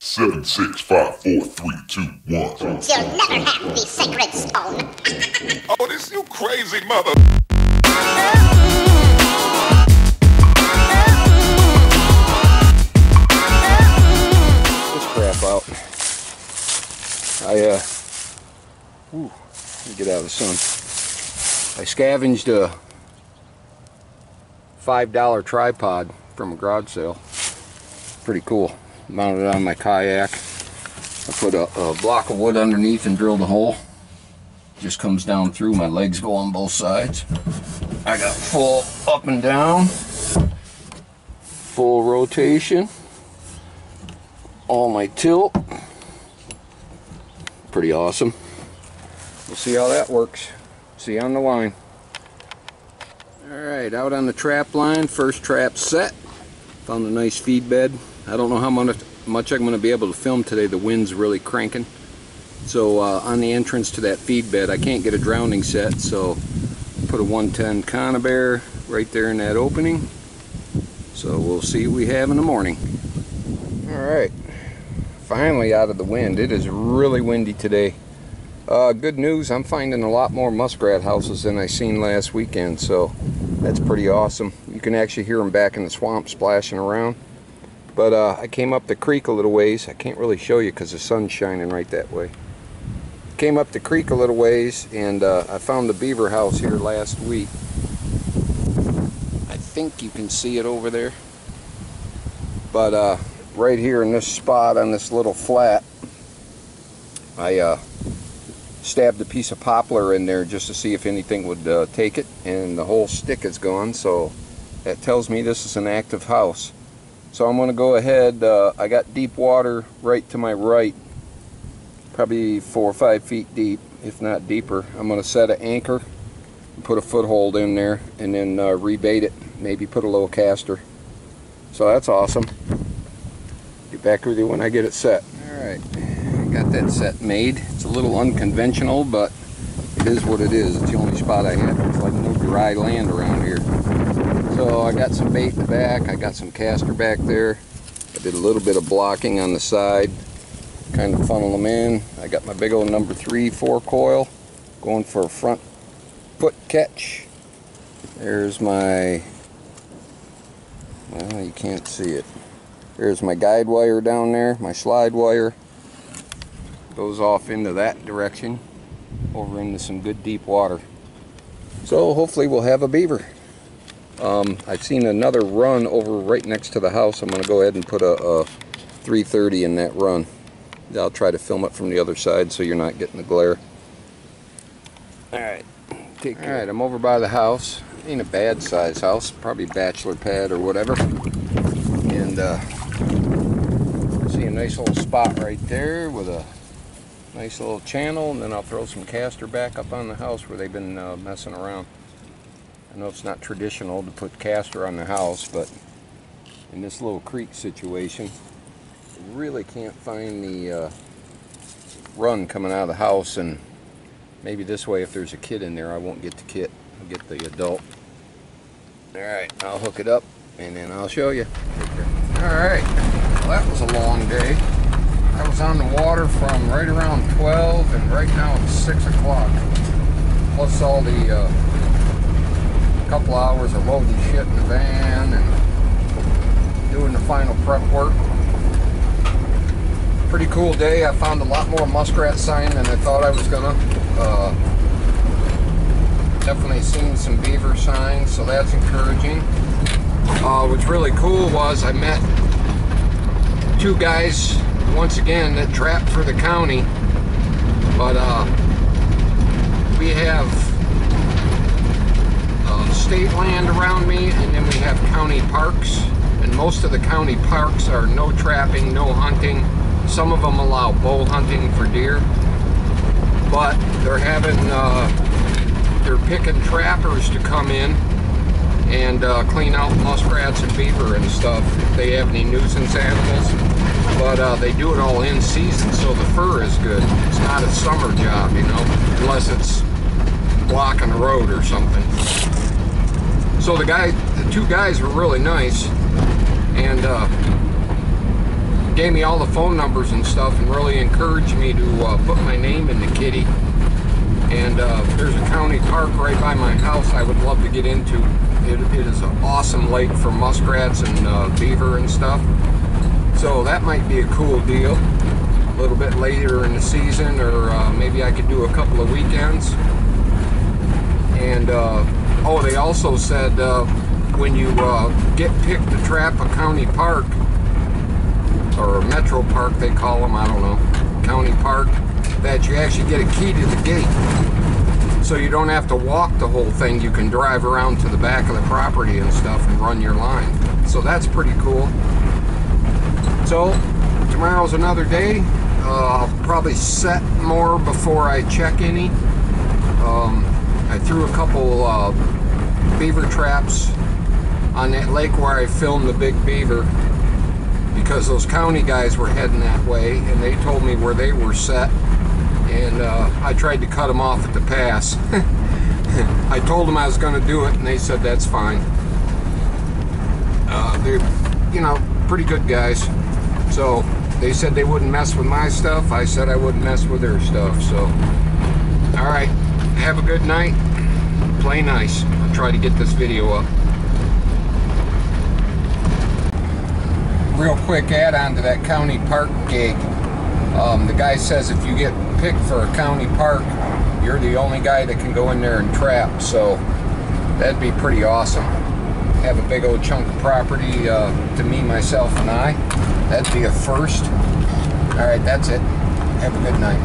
7, 6, 5, 4, 3, 2, 1. You'll never have the sacred stone. Oh, this you crazy mother. This crap out. Let me get out of the sun. I scavenged a $5 tripod from a garage sale. Pretty cool. Mounted it on my kayak. I put a block of wood underneath and drilled a hole. Just comes down through. My legs go on both sides. I got full up and down, full rotation, all my tilt. Pretty awesome. We'll see how that works. See you on the line. Alright, out on the trap line, first trap set. Found a nice feed bed. I don't know how much I'm going to be able to film today. The wind's really cranking. So on the entrance to that feed bed, I can't get a drowning set, so put a 110 conibear right there in that opening. So we'll see what we have in the morning. Alright, finally out of the wind. It is really windy today. Good news, I'm finding a lot more muskrat houses than I seen last weekend, so that's pretty awesome. You can actually hear them back in the swamp splashing around. But I came up the creek a little ways. I can't really show you because the sun's shining right that way. Came up the creek a little ways, and I found the beaver house here last week. I think you can see it over there. But right here in this spot on this little flat, I stabbed a piece of poplar in there just to see if anything would take it, and the whole stick is gone, so that tells me this is an active house. So I'm going to go ahead. I got deep water right to my right, probably 4 or 5 feet deep, if not deeper. I'm going to set an anchor, put a foothold in there, and then rebait it, maybe put a little caster. So that's awesome. Get back with you when I get it set. Alright, got that set made. It's a little unconventional, but it is what it is. It's the only spot I have. It's like no dry land around here. So I got some bait in the back, I got some caster back there. I did a little bit of blocking on the side, kind of funnel them in. I got my big old number 3 4-coil, going for a front foot catch. There's my, well, you can't see it. There's my guide wire down there, my slide wire. Goes off into that direction, over into some good deep water. So hopefully we'll have a beaver. I've seen another run over right next to the house. I'm going to go ahead and put a 330 in that run. I'll try to film it from the other side so you're not getting the glare. Alright, take care. Alright, I'm over by the house. Ain't a bad size house, probably bachelor pad or whatever. And see a nice little spot right there with a nice little channel, and then I'll throw some caster back up on the house where they've been messing around. I know it's not traditional to put caster on the house, but in this little creek situation, I really can't find the run coming out of the house, and maybe this way if there's a kid in there I won't get the kid, I'll get the adult. Alright, I'll hook it up and then I'll show you. Alright, well, that was a long day. I was on the water from right around 12 and right now it's 6 o'clock. Plus all the couple hours of loading shit in the van and doing the final prep work. Pretty cool day. I found a lot more muskrat sign than I thought I was gonna. Definitely seen some beaver signs, so that's encouraging. What's really cool was I met 2 guys once again that trapped for the county, but we have state land around me, and then we have county parks, and most of the county parks are no trapping, no hunting. Some of them allow bow hunting for deer, but they're having they're picking trappers to come in and clean out muskrats and beaver and stuff if they have any nuisance animals. But they do it all in season, so the fur is good. It's not a summer job, you know, unless it's blocking the road or something. So the 2 guys were really nice, and gave me all the phone numbers and stuff and really encouraged me to put my name in the kitty. And there's a county park right by my house I would love to get into. It is an awesome lake for muskrats and beaver and stuff. So that might be a cool deal. A little bit later in the season, or maybe I could do a couple of weekends. And oh, they also said when you get picked to trap a county park, or a metro park they call them, I don't know, county park, that you actually get a key to the gate. So you don't have to walk the whole thing. You can drive around to the back of the property and stuff and run your line. So that's pretty cool. So tomorrow's another day. I'll probably set more before I check any. I threw a couple beaver traps on that lake where I filmed the big beaver, because those county guys were heading that way and they told me where they were set, and I tried to cut them off at the pass. I told them I was going to do it and they said that's fine. They're, you know, pretty good guys. So they said they wouldn't mess with my stuff. I said I wouldn't mess with their stuff. So, all right, have a good night. Play nice. I'll try to get this video up. Real quick add-on to that county park gig. The guy says if you get picked for a county park, you're the only guy that can go in there and trap. So that'd be pretty awesome. Have a big old chunk of property to me, myself, and I. That'd be a first. All right, that's it. Have a good night.